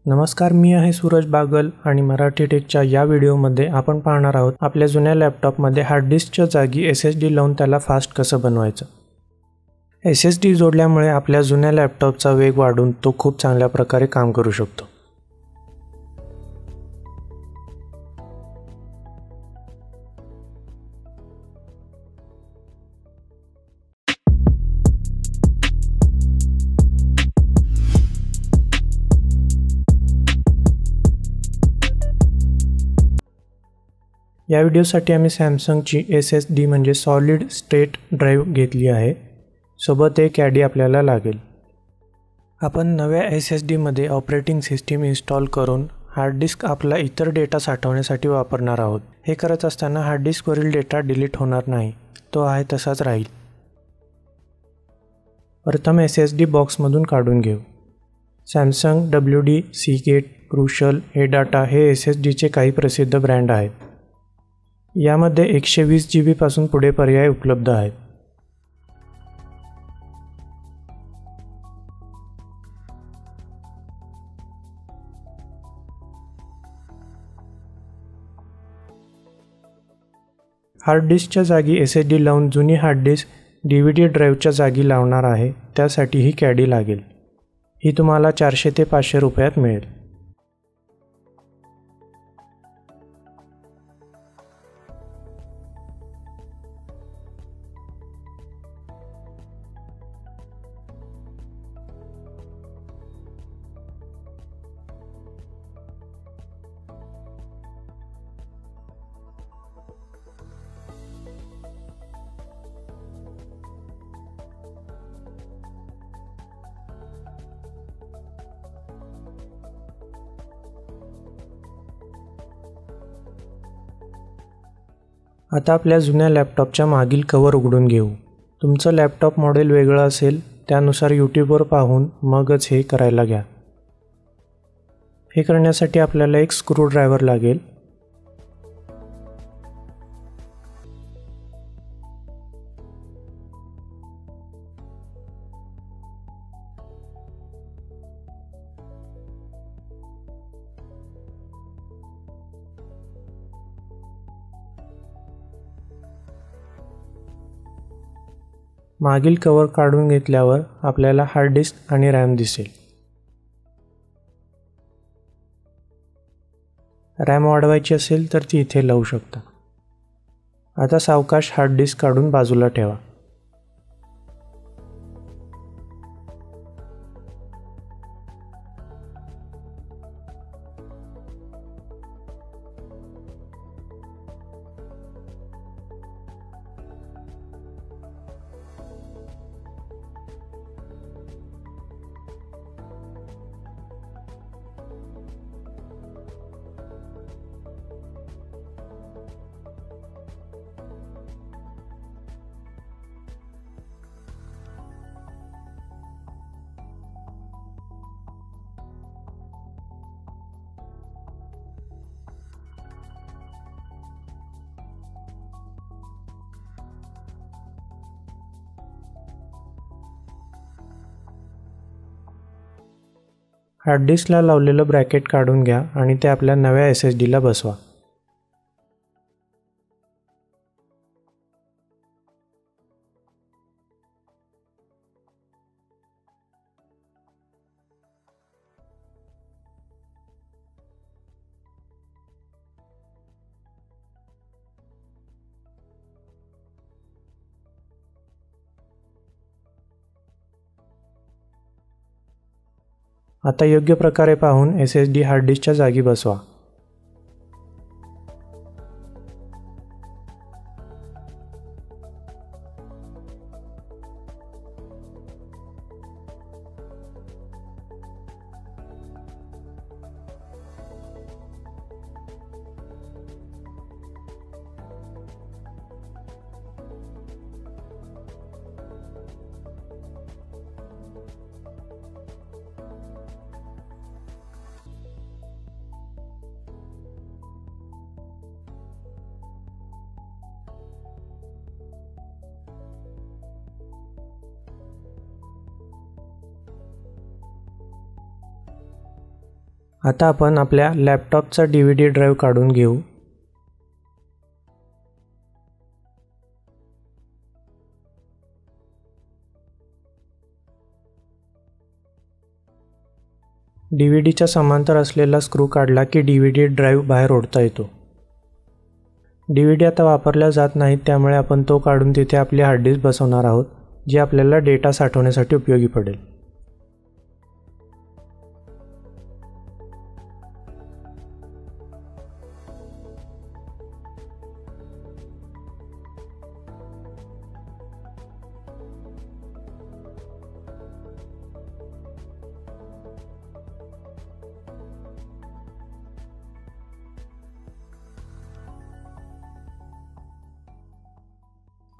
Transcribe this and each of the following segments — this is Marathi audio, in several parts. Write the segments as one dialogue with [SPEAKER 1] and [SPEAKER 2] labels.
[SPEAKER 1] नमस्कार, मी आहे सूरज बागल आणि मराठी टेकच्या या व्हिडिओमध्ये आपण पाहणार आहोत आपल्या जुन्या लॅपटॉपमध्ये हार्ड डिस्कच्या जागी SSD लावून त्याला फास्ट कसं बनवायचं। SSD जोडल्यामुळे आपल्या जुन्या लॅपटॉपचा वेग वाढून तो खूप चांगल्या प्रकारे काम करू शकतो। या व्हिडिओसाठी आम्ही सॅमसंगची SSD म्हणजे सॉलिड स्टेट ड्राइव्ह घेतली आहे। सोबत एक कॅडी आपल्याला लागेल। आपण नव्या SSD मध्ये ऑपरेटिंग सिस्टीम इन्स्टॉल करून हार्ड डिस्क आपला इतर डेटा साठवण्यासाठी वापरणार आहोत। हे करत असताना हार्ड डिस्कवरील डेटा डिलीट होणार नाही, तो आहे तसाच राहील। प्रथम SSD बॉक्समधून काढून घेऊ। सॅमसंग, WD, सीगेट, क्रुशल, एडाटा हे SSDचे काही प्रसिद्ध ब्रँड आहेत। यामध्ये 120 GB पासून पुढे पर्याय उपलब्ध आहेत। हार्ड डिस्कच्या जागी SSD लावून जुनी हार्ड डिस्क DVD ड्राइव्हच्या जागी लावणार आहे, त्यासाठी ही कॅडी लागेल। ही तुम्हाला 400 ते 500 रुपयात मिळेल। आता आपल्या जुन्या लॅपटॉपच्या मागील कव्हर उघडून घेऊ। तुमचं लॅपटॉप मॉडेल वेगळं असेल, त्यानुसार YouTubeवर पाहून मगच हे करायला घ्या। हे करण्यासाठी आपल्याला एक स्क्रू ड्रायव्हर लागेल। मागील कव्हर काढून घेतल्यावर आपल्याला हार्ड डिस्क आणि रॅम दिसेल। रॅम वाढवायची असेल तर ती इथे लावू शकता। आता सावकाश हार्ड डिस्क काढून बाजूला ठेवा। हार्ड डिस्कला लावलेलं ब्रॅकेट काढून घ्या आणि ते आपल्या नव्या SSDला बसवा। आता योग्य प्रकारे पाहून SSD हार्ड डिस्कच्या जागी बसवा। आता आपण आपल्या लॅपटॉपचा DVD ड्राईव्ह काढून घेऊ. DVDच्या समांतर असलेला स्क्रू काढला की DVD ड्राईव्ह बाहेर ओढता येतो. DVD आता वापरल्या जात नाहीत, त्यामुळे आपण तो काढून तिथे आपली हार्ड डिस्क बसवणार आहोत, जी आपल्याला डेटा साठवण्यासाठी उपयोगी पडेल.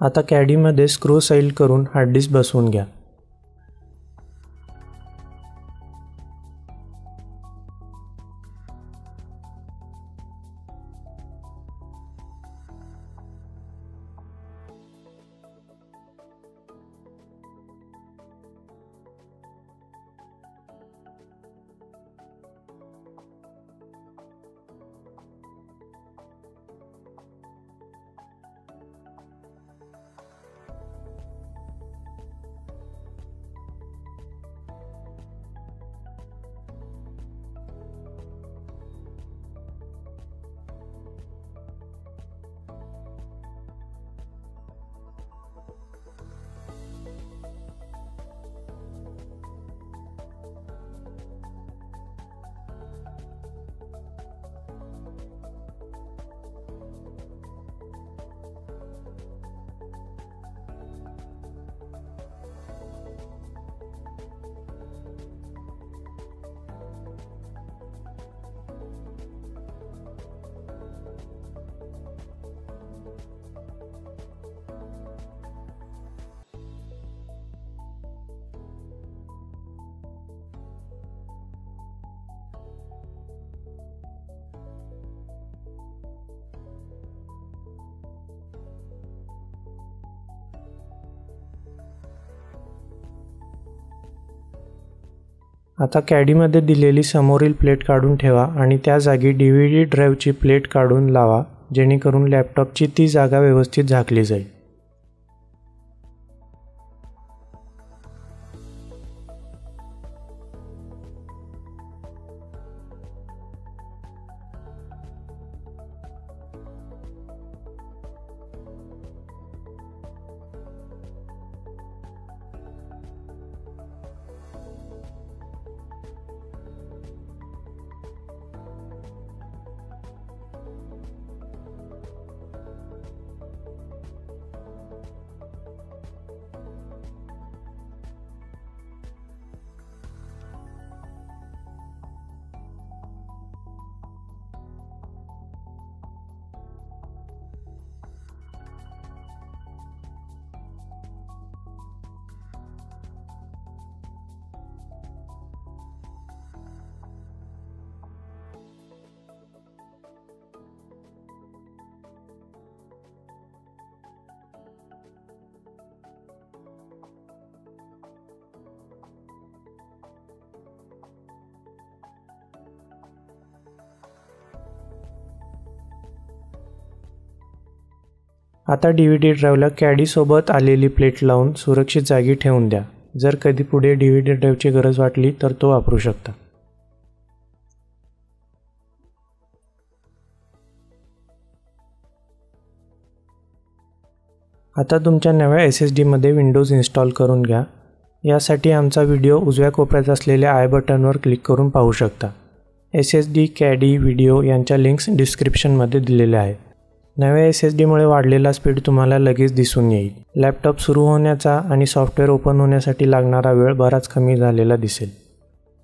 [SPEAKER 1] आता कॅडीमध्ये स्क्रू सैल करून हार्ड डिस्क बसवून घ्या. आता कॅडीमध्ये दिलेली समोरील प्लेट काढून ठेवा आणि त्या जागी DVD ड्राईव्हची प्लेट काढून लावा, जेणेकरून लॅपटॉपची ती जागा व्यवस्थित झाकली जाईल. आता DVD ड्राईव्हला कॅडीसोबत आलेली प्लेट लावून सुरक्षित जागी ठेवून द्या. जर कधी पुढे DVD ड्राईव्हची गरज वाटली तर तो वापरू शकता. आता तुमच्या नव्या SSDमध्ये विंडोज इन्स्टॉल करून घ्या. यासाठी आमचा व्हिडिओ उजव्या कोपऱ्यात असलेल्या आय बटनवर क्लिक करून पाहू शकता. SSD, कॅडी, व्हिडिओ यांच्या लिंक्स डिस्क्रिप्शनमध्ये दिलेल्या आहेत. नव्या SSDमुळे वाढलेला स्पीड तुम्हाला लगेच दिसून येईल. लॅपटॉप सुरू होण्याचा आणि सॉफ्टवेअर ओपन होण्यासाठी लागणारा वेळ बराच कमी झालेला दिसेल.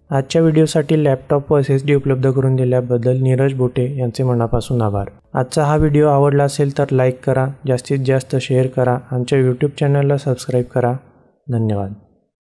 [SPEAKER 1] आजच्या व्हिडिओसाठी लॅपटॉप व SSD उपलब्ध करून दिल्याबद्दल नीरज बोटे यांचे मनापासून आभार. आजचा हा व्हिडिओ आवडला असेल तर लाईक करा, जास्तीत जास्त शेअर करा, आमच्या YouTube चॅनलला सबस्क्राईब करा. धन्यवाद.